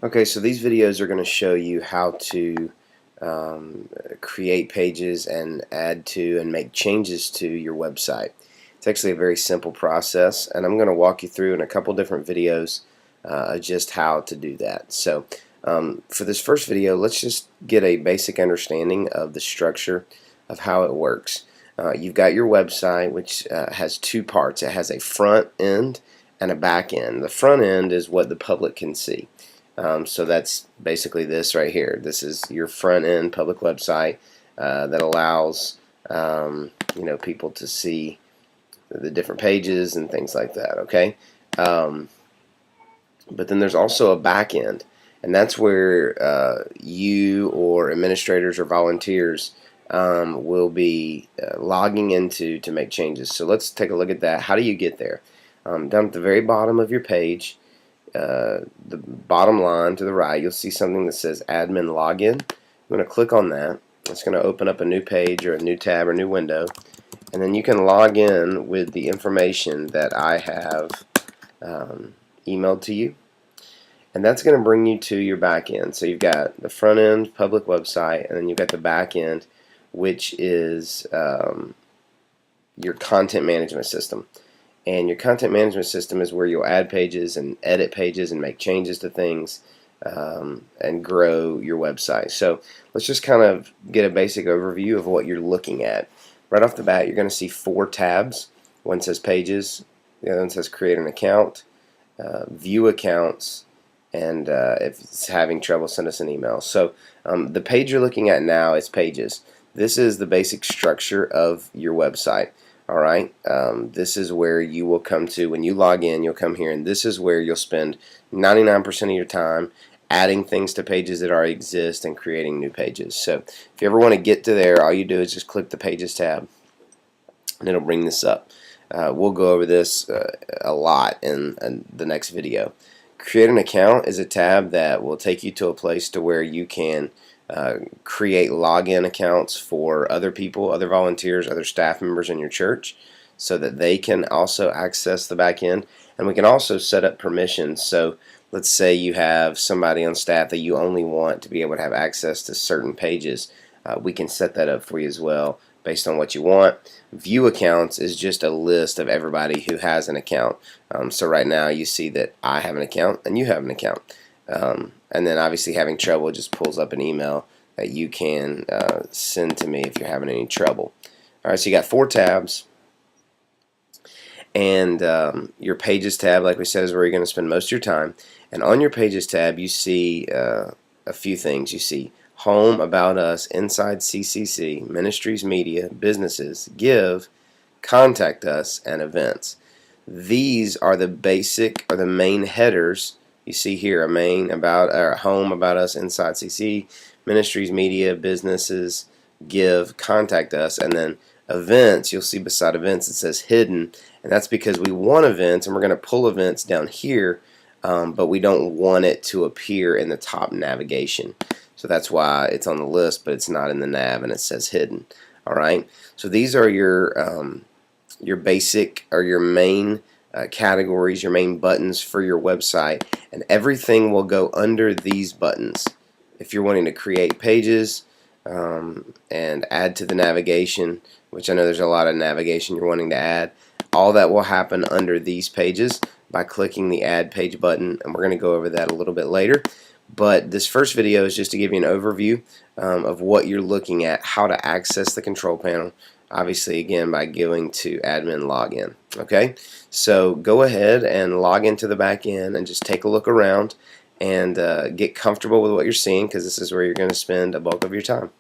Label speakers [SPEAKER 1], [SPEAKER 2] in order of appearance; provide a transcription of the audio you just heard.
[SPEAKER 1] Okay, so these videos are going to show you how to create pages and add to and make changes to your website. It's actually a very simple process, and I'm going to walk you through in a couple different videos just how to do that. So for this first video, let's just get a basic understanding of the structure of how it works. You've got your website, which has two parts. It has a front end and a back end. The front end is what the public can see. So that's basically this right here. This is your front end public website that allows people to see the different pages and things like that. Okay, but then there's also a back end, and that's where you or administrators or volunteers will be logging into to make changes. So let's take a look at that. How do you get there? Down at the very bottom of your page, the bottom line to the right, you'll see something that says admin login. I'm going to click on that. It's going to open up a new page or a new tab or new window, and then you can log in with the information that I have emailed to you, and that's going to bring you to your back end. So you've got the front end public website, and then you've got the back end, which is your content management system. And your content management system is where you'll add pages and edit pages and make changes to things and grow your website. So let's just kind of get a basic overview of what you're looking at. Right off the bat, you're going to see 4 tabs. One says pages, the other one says create an account, view accounts, and if it's having trouble, send us an email. So the page you're looking at now is pages. This is the basic structure of your website. Alright, this is where you will come to when you log in. You'll come here, and this is where you'll spend 99% of your time adding things to pages that already exist and creating new pages. So if you ever want to get to there, all you do is just click the Pages tab, and it'll bring this up. We'll go over this a lot in the next video. Create an account is a tab that will take you to a place to where you can create login accounts for other people, other volunteers, other staff members in your church, so that they can also access the back end. And we can also set up permissions. So let's say you have somebody on staff that you only want to be able to have access to certain pages. We can set that up for you as well based on what you want. View accounts is just a list of everybody who has an account. So right now you see that I have an account and you have an account. And then obviously having trouble, just pulls up an email that you can send to me if you're having any trouble. Alright, so you got 4 tabs, and your Pages tab, like we said, is where you're going to spend most of your time. And on your Pages tab you see a few things. You see Home, About Us, Inside CCC, Ministries, Media, Businesses, Give, Contact Us, and Events. These are the basic or the main headers. You see here a main, about, or Home, About Us, Inside CC, Ministries, Media, Businesses, Give, Contact Us, and then Events. You'll see beside Events it says Hidden, and that's because we want events, and we're going to pull events down here, but we don't want it to appear in the top navigation. So that's why it's on the list, but it's not in the nav, and it says Hidden. Alright, so these are your basic or your main categories, your main buttons for your website, and everything will go under these buttons. If you're wanting to create pages and add to the navigation, which I know there's a lot of navigation you're wanting to add, all that will happen under these pages by clicking the Add Page button, and we're going to go over that a little bit later. But this first video is just to give you an overview of what you're looking at, how to access the control panel. Obviously, again, by going to admin login. Okay, so go ahead and log into the back end and just take a look around and get comfortable with what you're seeing, because this is where you're going to spend a bulk of your time.